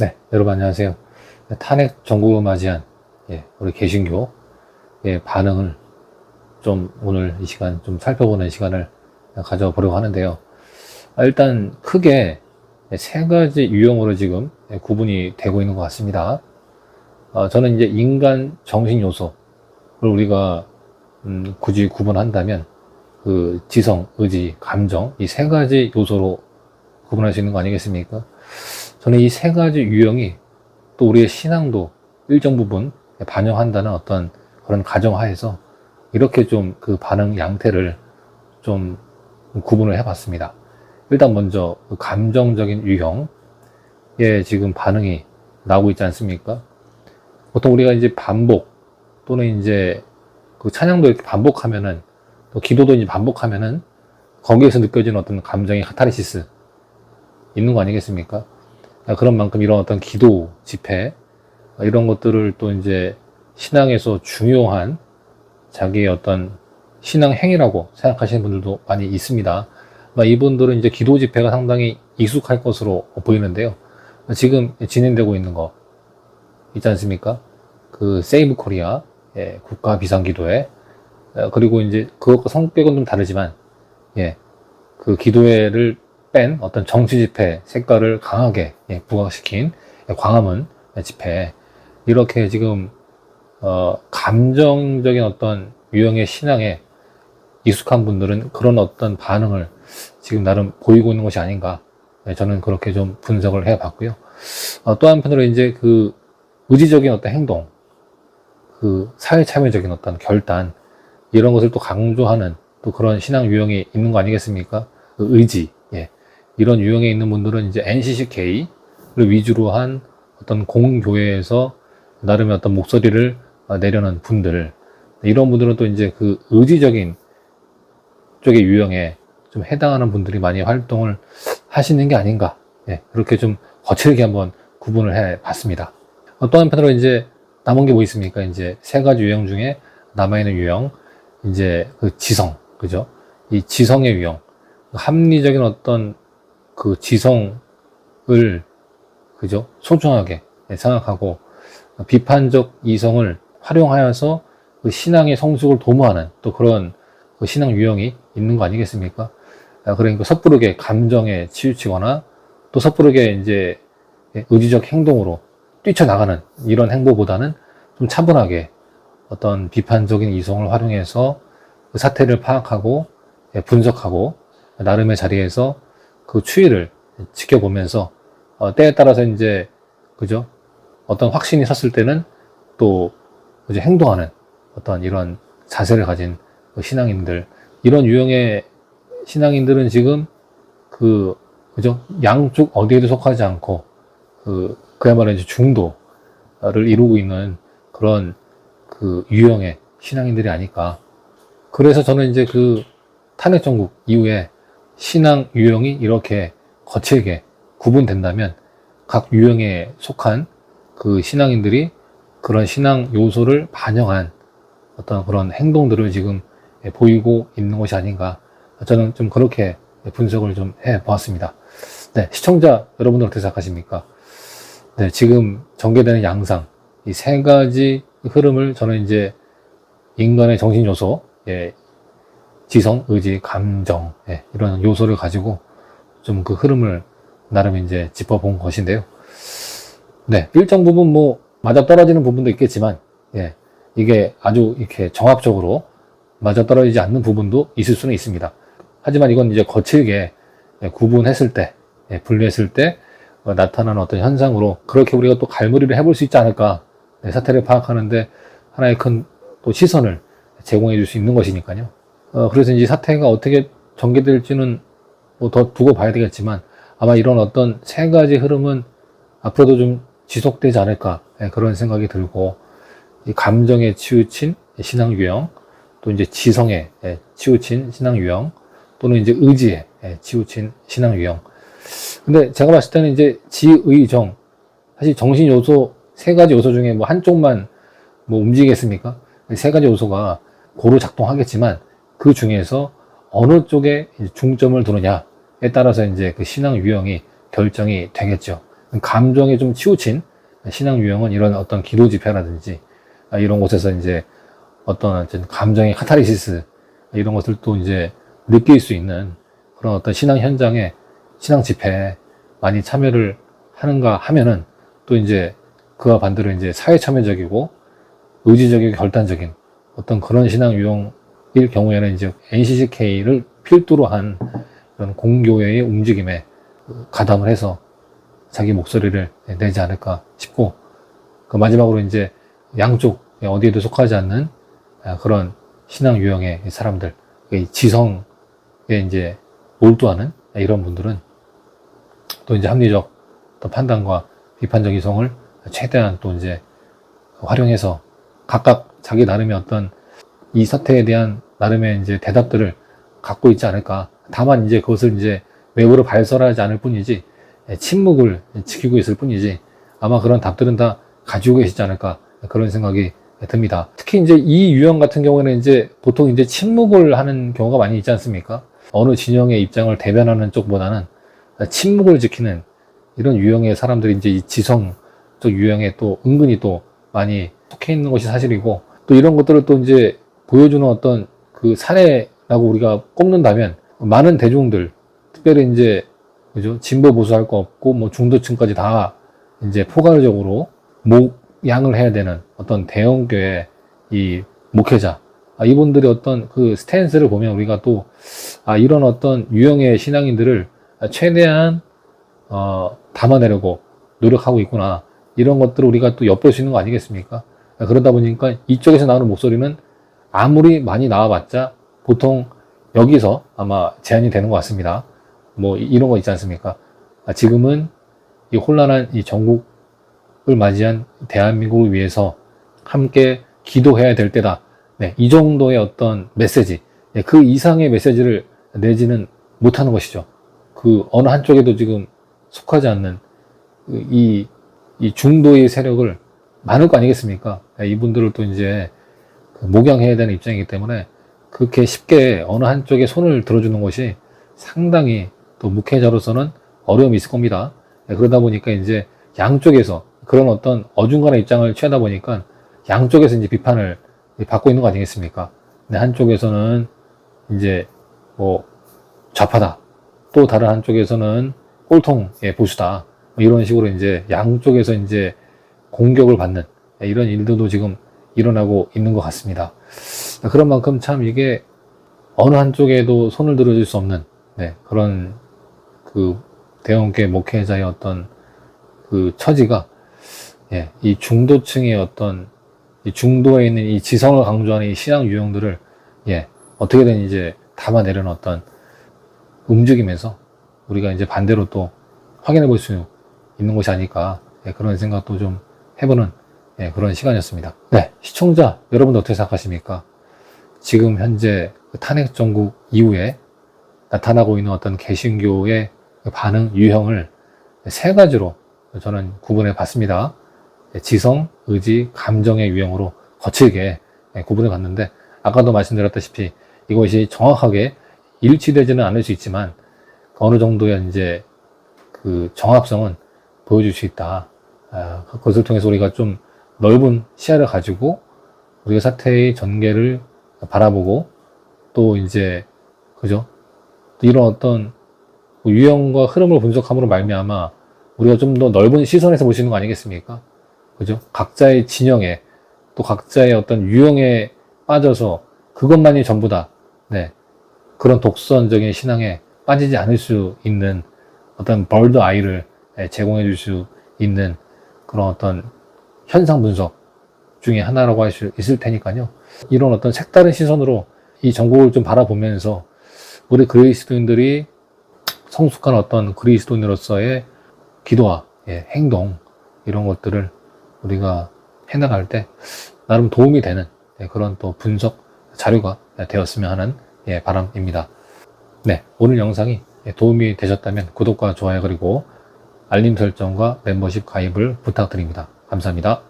네, 여러분 안녕하세요. 탄핵 정국을 맞이한 우리 개신교의 반응을 좀 오늘 이 시간 좀 살펴보는 시간을 가져보려고 하는데요. 일단 크게 세 가지 유형으로 지금 구분이 되고 있는 것 같습니다. 저는 이제 인간 정신 요소를 우리가 굳이 구분한다면 그 지성, 의지, 감정 이 세 가지 요소로 구분할 수 있는 거 아니겠습니까? 저는 이 세 가지 유형이 또 우리의 신앙도 일정 부분 반영한다는 어떤 그런 가정하에서 이렇게 좀 그 반응 양태를 좀 구분을 해봤습니다. 일단 먼저 그 감정적인 유형의 지금 반응이 나오고 있지 않습니까? 보통 우리가 이제 반복 또는 이제 그 찬양도 이렇게 반복하면은 또 기도도 이제 반복하면은 거기에서 느껴지는 어떤 감정의 카타르시스 있는 거 아니겠습니까? 그런 만큼 이런 어떤 기도, 집회, 이런 것들을 또 이제 신앙에서 중요한 자기의 어떤 신앙 행위라고 생각하시는 분들도 많이 있습니다. 이분들은 이제 기도 집회가 상당히 익숙할 것으로 보이는데요. 지금 진행되고 있는 거 있지 않습니까? 그 세이브 코리아 국가 비상기도회, 그리고 이제 그것과 성격은 좀 다르지만 그 기도회를 뺀 어떤 정치 집회 색깔을 강하게 부각시킨 광화문 집회, 이렇게 지금 감정적인 어떤 유형의 신앙에 익숙한 분들은 그런 어떤 반응을 지금 나름 보이고 있는 것이 아닌가, 저는 그렇게 좀 분석을 해봤고요. 또 한편으로 이제 그 의지적인 어떤 행동, 그 사회 참여적인 어떤 결단, 이런 것을 또 강조하는 또 그런 신앙 유형이 있는 거 아니겠습니까? 그 의지, 이런 유형에 있는 분들은 이제 NCCK를 위주로 한 어떤 공교회에서 나름의 어떤 목소리를 내려는 분들, 이런 분들은 또 이제 그 의지적인 쪽의 유형에 좀 해당하는 분들이 많이 활동을 하시는 게 아닌가, 그렇게 좀 거칠게 한번 구분을 해 봤습니다. 또 한편으로 이제 남은 게 뭐 있습니까? 이제 세 가지 유형 중에 남아있는 유형, 이제 그 지성, 그죠? 이 지성의 유형, 합리적인 어떤 그 지성을, 그죠? 소중하게 생각하고 비판적 이성을 활용하여서 그 신앙의 성숙을 도모하는 또 그런 그 신앙 유형이 있는 거 아니겠습니까? 그러니까 섣부르게 감정에 치우치거나 또 섣부르게 이제 의지적 행동으로 뛰쳐나가는 이런 행보보다는 좀 차분하게 어떤 비판적인 이성을 활용해서 그 사태를 파악하고 분석하고 나름의 자리에서 그 추이를 지켜보면서 때에 따라서 이제, 그죠? 어떤 확신이 섰을 때는 또 이제 행동하는 어떤 이런 자세를 가진 그 신앙인들, 이런 유형의 신앙인들은 지금 그죠? 양쪽 어디에도 속하지 않고 그야말로 이제 중도를 이루고 있는 그런 그 유형의 신앙인들이 아닐까. 그래서 저는 이제 그 탄핵 정국 이후에 신앙 유형이 이렇게 거칠게 구분된다면 각 유형에 속한 그 신앙인들이 그런 신앙 요소를 반영한 어떤 그런 행동들을 지금 보이고 있는 것이 아닌가, 저는 좀 그렇게 분석을 좀 해보았습니다. 네, 시청자 여러분들 어떻게 생각하십니까? 네, 지금 전개되는 양상, 이 세 가지 흐름을 저는 이제 인간의 정신 요소, 지성, 의지, 감정, 이런 요소를 가지고 좀 그 흐름을 나름 이제 짚어본 것인데요. 네, 일정 부분 뭐 맞아떨어지는 부분도 있겠지만, 이게 아주 이렇게 정합적으로 맞아떨어지지 않는 부분도 있을 수는 있습니다. 하지만 이건 이제 거칠게 구분했을 때, 분류했을 때 나타나는 어떤 현상으로 그렇게 우리가 또 갈무리를 해볼 수 있지 않을까, 사태를 파악하는데 하나의 큰 또 시선을 제공해 줄 수 있는 것이니까요. 그래서 이제 사태가 어떻게 전개될지는 뭐 더 두고 봐야 되겠지만, 아마 이런 어떤 세 가지 흐름은 앞으로도 좀 지속되지 않을까, 그런 생각이 들고, 이 감정에 치우친 신앙 유형, 또 이제 지성에 치우친 신앙 유형, 또는 이제 의지에 치우친 신앙 유형. 근데 제가 봤을 때는 이제 지의정, 사실 정신 요소 세 가지 요소 중에 뭐 한쪽만 뭐 움직이겠습니까? 세 가지 요소가 고루 작동하겠지만 그 중에서 어느 쪽에 중점을 두느냐에 따라서 이제 그 신앙 유형이 결정이 되겠죠. 감정에 좀 치우친 신앙 유형은 이런 어떤 기도 집회라든지 이런 곳에서 이제 어떤 감정의 카타르시스 이런 것을 또 이제 느낄 수 있는 그런 어떤 신앙 현장에 신앙 집회에 많이 참여를 하는가 하면은 또 이제 그와 반대로 이제 사회 참여적이고 의지적이고 결단적인 어떤 그런 신앙 유형일 경우에는 이제 NCCK를 필두로 한 그런 공교회의 움직임에 가담을 해서 자기 목소리를 내지 않을까 싶고, 그 마지막으로 이제 양쪽 어디에도 속하지 않는 그런 신앙 유형의 사람들, 지성에 이제 몰두하는 이런 분들은 또 이제 합리적 또 판단과 비판적 이성을 최대한 또 이제 활용해서 각각 자기 나름의 어떤 이 사태에 대한 나름의 이제 대답들을 갖고 있지 않을까. 다만 이제 그것을 이제 외부로 발설하지 않을 뿐이지, 침묵을 지키고 있을 뿐이지, 아마 그런 답들은 다 가지고 계시지 않을까, 그런 생각이 듭니다. 특히 이제 이 유형 같은 경우에는 이제 보통 이제 침묵을 하는 경우가 많이 있지 않습니까? 어느 진영의 입장을 대변하는 쪽보다는 침묵을 지키는 이런 유형의 사람들이 이제 이 지성적 유형에 또 은근히 또 많이 속해 있는 것이 사실이고, 또 이런 것들을 또 이제 보여주는 어떤 그 사례라고 우리가 꼽는다면, 많은 대중들, 특별히 이제 그죠? 진보 보수 할 거 없고 뭐 중도층까지 다 이제 포괄적으로 목양을 해야 되는 어떤 대형교회 이 목회자, 이분들의 어떤 그 스탠스를 보면 우리가 또 이런 어떤 유형의 신앙인들을 최대한 담아내려고 노력하고 있구나, 이런 것들을 우리가 또 엿볼 수 있는 거 아니겠습니까? 그러다 보니까 이쪽에서 나오는 목소리는 아무리 많이 나와봤자 보통 여기서 아마 제한이 되는 것 같습니다. 뭐 이런 거 있지 않습니까? 지금은 이 혼란한 이 전국을 맞이한 대한민국을 위해서 함께 기도해야 될 때다. 네, 이 정도의 어떤 메시지, 그 이상의 메시지를 내지는 못하는 것이죠. 그 어느 한쪽에도 지금 속하지 않는 이 중도의 세력을 많을 거 아니겠습니까? 이분들을 또 이제 목양해야 되는 입장이기 때문에 그렇게 쉽게 어느 한쪽에 손을 들어주는 것이 상당히 또 목회자로서는 어려움이 있을 겁니다. 그러다 보니까 이제 양쪽에서 그런 어떤 어중간한 입장을 취하다 보니까 양쪽에서 이제 비판을 받고 있는 거 아니겠습니까? 근데 한쪽에서는 이제 뭐 좌파다, 또 다른 한쪽에서는 꼴통의 보수다, 뭐 이런 식으로 이제 양쪽에서 이제 공격을 받는 이런 일들도 지금 일어나고 있는 것 같습니다. 그런 만큼 참 이게 어느 한쪽에도 손을 들어줄 수 없는 그런 그 대형교회 목회자의 어떤 그 처지가 이 중도층의 어떤 이 중도에 있는 이 지성을 강조하는 이 신앙 유형들을 어떻게든 이제 담아내려는 어떤 움직임에서 우리가 이제 반대로 또 확인해 볼 수 있는 것이 아닐까, 그런 생각도 좀 해보는 그런 시간이었습니다. 시청자 여러분들 어떻게 생각하십니까? 지금 현재 탄핵 정국 이후에 나타나고 있는 어떤 개신교의 반응 유형을 세 가지로 저는 구분해 봤습니다. 지성, 의지, 감정의 유형으로 거칠게 구분해 봤는데, 아까도 말씀드렸다시피 이것이 정확하게 일치되지는 않을 수 있지만 어느 정도의 이제 그 정합성은 보여줄 수 있다. 그것을 통해서 우리가 좀 넓은 시야를 가지고 우리가 사태의 전개를 바라보고, 또 이제 그죠? 또 이런 어떤 유형과 흐름을 분석함으로 말미암아 우리가 좀 더 넓은 시선에서 볼 수 있는 거 아니겠습니까? 그죠? 각자의 진영에, 또 각자의 어떤 유형에 빠져서 그것만이 전부다, 그런 독선적인 신앙에 빠지지 않을 수 있는 어떤 벌드 아이를 제공해 줄 수 있는 그런 어떤 현상 분석 중에 하나라고 할 수 있을 테니까요. 이런 어떤 색다른 시선으로 이 전국을 좀 바라보면서 우리 그리스도인들이 성숙한 어떤 그리스도인으로서의 기도와 행동, 이런 것들을 우리가 해나갈 때 나름 도움이 되는 그런 또 분석 자료가 되었으면 하는 바람입니다. 오늘 영상이 도움이 되셨다면 구독과 좋아요, 그리고 알림 설정과 멤버십 가입을 부탁드립니다. 감사합니다.